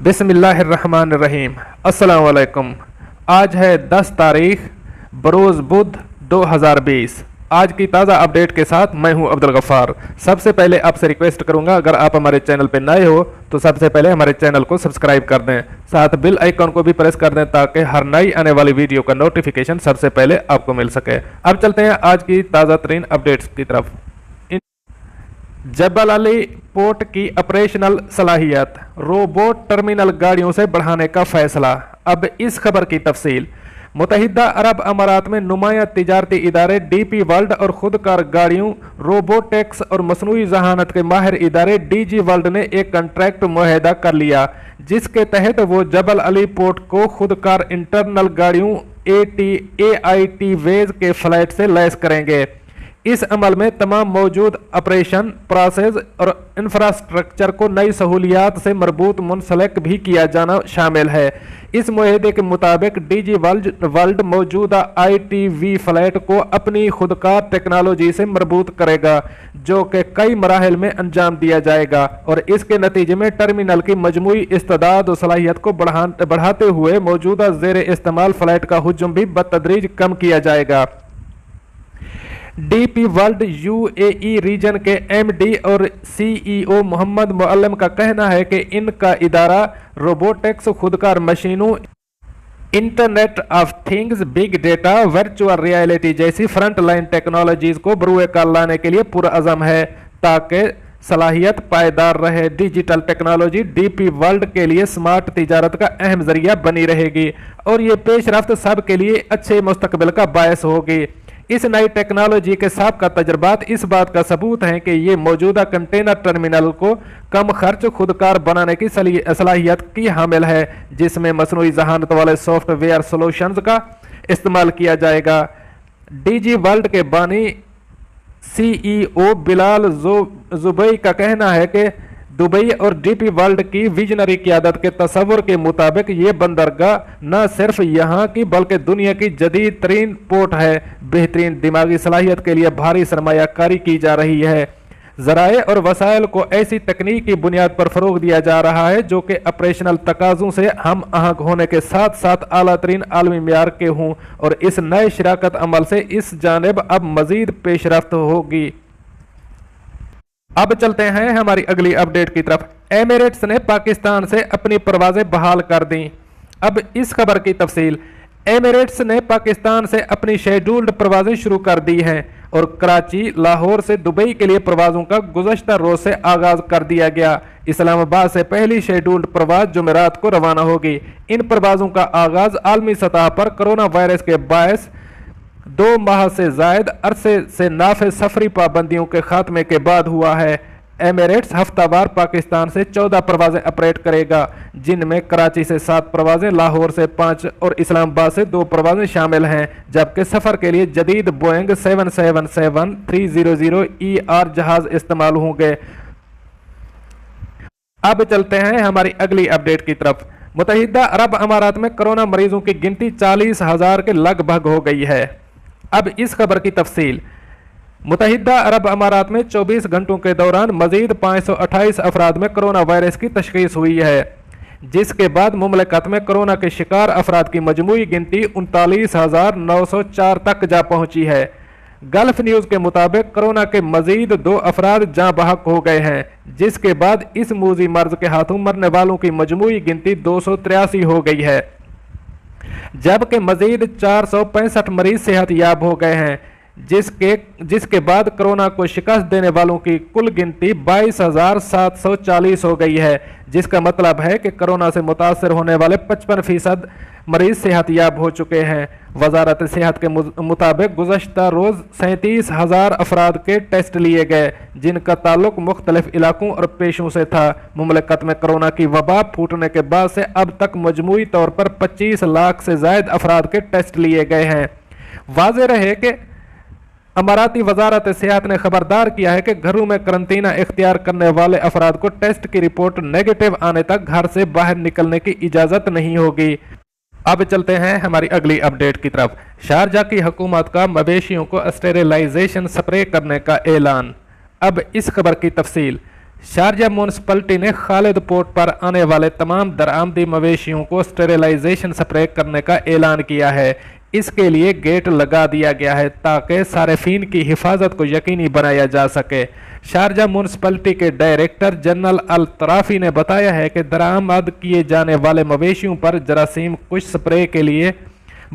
बिस्मिल्लाहिर्रहमानिर्रहीम। अस्सलाम वालेकुम। आज है 10 तारीख बरोज़ बुध 2020। आज की ताज़ा अपडेट के साथ मैं हूं अब्दुल गफ़ार। सबसे पहले आपसे रिक्वेस्ट करूंगा, अगर आप हमारे चैनल पर नए हो तो सबसे पहले हमारे चैनल को सब्सक्राइब कर दें, साथ बेल आइकन को भी प्रेस कर दें ताकि हर नई आने वाली वीडियो का नोटिफिकेशन सबसे पहले आपको मिल सके। अब चलते हैं आज की ताज़ा तरीन अपडेट्स की तरफ। जबल अली पोर्ट की ऑपरेशनल सलाहियत, रोबोट टर्मिनल गाड़ियों से बढ़ाने का फैसला। अब इस खबर की तफसील। मुत्तहिदा अरब अमारात में नुमाया तिजारती इदारे डीपी वर्ल्ड और खुदकार गाड़ियों, रोबोटेक्स और मसनूई जहानत के माहिर इदारे डीजी वर्ल्ड ने एक कॉन्ट्रैक्ट मुआहदा कर लिया, जिसके तहत वो जबल अली पोर्ट को खुदकार इंटरनल गाड़ियों AIT वेज के फ्लाइट से लैस करेंगे। इस अमल में तमाम मौजूद ऑपरेशन, प्रोसेस और इंफ्रास्ट्रक्चर को नई सहूलियात से मरबूत मुंसलिक भी किया जाना शामिल है। इस मुआहदे के मुताबिक डीजी वर्ल्ड मौजूदा ITV फ्लाइट को अपनी खुदकार टेक्नोलॉजी से मरबूत करेगा, जो कि कई मराहल में अंजाम दिया जाएगा, और इसके नतीजे में टर्मिनल की मजमूई इस्तेदाद और सलाहियत को बढ़ाते हुए मौजूदा ज़ेर इस्तेमाल फ्लाइट का हुजूम भी बतदरीज कम किया जाएगा। डीपी वर्ल्ड UAE रीजन के MD और CEO मोहम्मद मुअल्लम का कहना है कि इनका इदारा रोबोटिक्स, खुदकार मशीनों, internet of things, big data, virtual reality जैसी फ्रंट लाइन टेक्नोलॉजीज को बरूए कार लाने के लिए पुरअज़म है ताकि सलाहियत पायदार रहे। डिजिटल टेक्नोलॉजी डीपी वर्ल्ड के लिए स्मार्ट तिजारत का अहम जरिया बनी रहेगी और ये पेशरफ्त सब के लिए अच्छे मुस्तकबिल का बायस होगी। इस नई टेक्नोलॉजी के साबका तजर्बात इस बात का सबूत हैं कि ये मौजूदा कंटेनर टर्मिनल को कम खर्च खुदकार बनाने की सलाहियत की हामिल है, जिसमें मसनूई जहानत वाले सॉफ्टवेयर सॉल्यूशंस का इस्तेमाल किया जाएगा। डीजी वर्ल्ड के बानी CEO बिलाल जुबई का कहना है कि दुबई और डीपी वर्ल्ड की विजनरी क़यादत के तस्वुर के मुताबिक ये बंदरगाह न सिर्फ यहाँ की बल्कि दुनिया की जदीद तरीन पोर्ट है। बेहतरीन दिमागी सलाहियत के लिए भारी सरमायाकारी की जा रही है। ज़राए और वसाइल को ऐसी तकनीक की बुनियाद पर फ़रोग दिया जा रहा है जो कि ऑपरेशनल तकाज़ों से हम आहंग होने के साथ साथ आला तरीन आलमी मियार के हों, और इस नए शराकत अमल से इस जानिब अब मज़ीद पेशरफ्त होगी। अब चलते हैं हमारी अगली अपडेट की तरफ। एमिरेट्स ने पाकिस्तान से अपनी परवाजें बहाल कर दी। अब इस खबर की तफसील। एमिरेट्स ने पाकिस्तान से अपनी शेड्यूल्ड परवाजें शुरू कर दी हैं और कराची, लाहौर से दुबई के लिए परवाजों का गुज़श्ता रोज से आगाज कर दिया गया। इस्लामाबाद से पहली शेड्यूल्ड परवाज जुमेरात को रवाना होगी। इन परवाजों का आगाज आलमी सतह पर कोरोना वायरस के बायस 2 माह से जायद अरसे से नाफे सफरी पाबंदियों के खात्मे के बाद हुआ है। एमिरेट्स हफ्तावार पाकिस्तान से 14 परवाजें ऑपरेट करेगा, जिनमें कराची से 7 परवाजें, लाहौर से 5 और इस्लामाबाद से 2 परवाजें शामिल हैं, जबकि सफ़र के लिए जदीद बोइंग 777-300ER जहाज इस्तेमाल होंगे। अब चलते हैं हमारी अगली अपडेट की तरफ। मुत्तहिदा अरब अमारात में कोरोना मरीजों की गिनती 40,000 के लगभग हो गई है। अब इस खबर की तफसील। मुत्तहिदा अरब अमारात में 24 घंटों के दौरान मजीद 528 अफराद में कोरोना वायरस की तशखीस हुई है, जिसके बाद मुमलकत में कोरोना के शिकार अफराद की मजमूई गिनती 39,904 तक जा पहुंची है। गल्फ न्यूज़ के मुताबिक कोरोना के मजीद 2 अफराद जाँ बहक हो गए हैं, जिसके बाद इस मूजी मर्ज के हाथों मरने वालों की मजमूई गिनती 283 हो गई है, जबकि मजीद 465 मरीज सेहत याब हो गए हैं, जिसके बाद कोरोना को शिकस्त देने वालों की कुल गिनती 22,740 हो गई है, जिसका मतलब है कि कोरोना से मुतासर होने वाले 55% मरीज सेहत याब हो चुके हैं। वजारत सेहत के मुताबिक गुज़श्ता रोज़ 37,000 अफराद के टेस्ट लिए गए, जिनका ताल्लुक मुख्तलिफ इलाकों और पेशों से था। मुमलकत में कोरोना की वबा फूटने के बाद से अब तक मजमूई तौर पर 25 लाख से जायद अफराद के टेस्ट लिए गए हैं। वाज़ेह रहे कि अमाराती वजारत सेहत ने खबरदार किया है कि घरों में करंतना इख्तियार करने वाले अफराद को टेस्ट की रिपोर्ट नेगेटिव आने तक घर से बाहर निकलने की इजाज़त नहीं होगी। अब चलते हैं हमारी अगली अपडेट की तरफ। शारजा की हुकूमत का मवेशियों को स्टेरिलाइजेशन स्प्रे करने का ऐलान। अब इस खबर की तफसील। शारजा म्यूनिसिपैलिटी ने खालिद पोर्ट पर आने वाले तमाम दरामदी मवेशियों को स्टेरिलाइजेशन स्प्रे करने का ऐलान किया है। इसके लिए गेट लगा दिया गया है ताकि सार्फिन की हिफाजत को यकीनी बनाया जा सके। शारजा म्यूनिसिपैलिटी के डायरेक्टर जनरल अल तराफी ने बताया है कि दरामद किए जाने वाले मवेशियों पर जरासीम कुश स्प्रे के लिए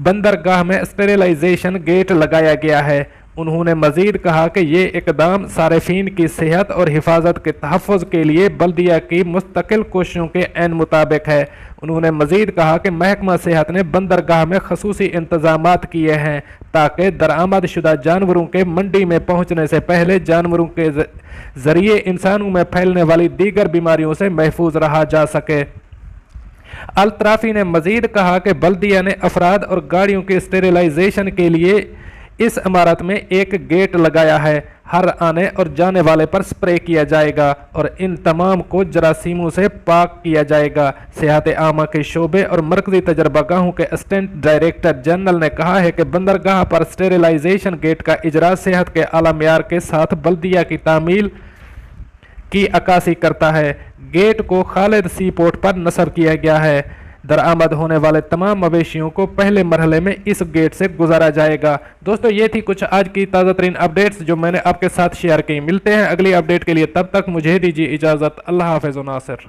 बंदरगाह में स्टेरिलाइजेशन गेट लगाया गया है। उन्होंने मजीद कहा कि ये इकदाम सार्फिन की सेहत और हिफाजत के तहफ़्फ़ुज़ के लिए बल्दिया की मुस्तकिल कोशिशों के ऐन मुताबिक है। उन्होंने मजीद कहा कि महकमा सेहत ने बंदरगाह में खसूसी इंतजामात किए हैं ताकि दरामद शुदा जानवरों के मंडी में पहुँचने से पहले जानवरों के ज़रिए इंसानों में फैलने वाली दीगर बीमारियों से महफूज रहा जा सके। अल तराफी ने मजीद कहा कि बल्दिया ने अफराद और गाड़ियों के स्टेरिलाइजेशन के लिए इस इमारत में एक गेट लगाया है। हर आने और जाने वाले पर स्प्रे किया जाएगा और इन तमाम को जरासीमों से पाक किया जाएगा। सेहत आमा के शोबे और मरकजी तजर्बागाहों के असिस्टेंट डायरेक्टर जनरल ने कहा है कि बंदरगाह पर स्टेरिलाइजेशन गेट का इजरा सेहत के आला मियार के साथ बल्दिया की तामील की अक्कासी करता है। गेट को खालिद सी पोर्ट पर नस्ब किया गया है। दरामद होने वाले तमाम मवेशियों को पहले मरहले में इस गेट से गुजारा जाएगा। दोस्तों, ये थी कुछ आज की ताज़ा तरीन अपडेट्स जो मैंने आपके साथ शेयर की। मिलते हैं अगली अपडेट के लिए, तब तक मुझे दीजिए इजाज़त। अल्लाह हाफ़िज़ नासिर।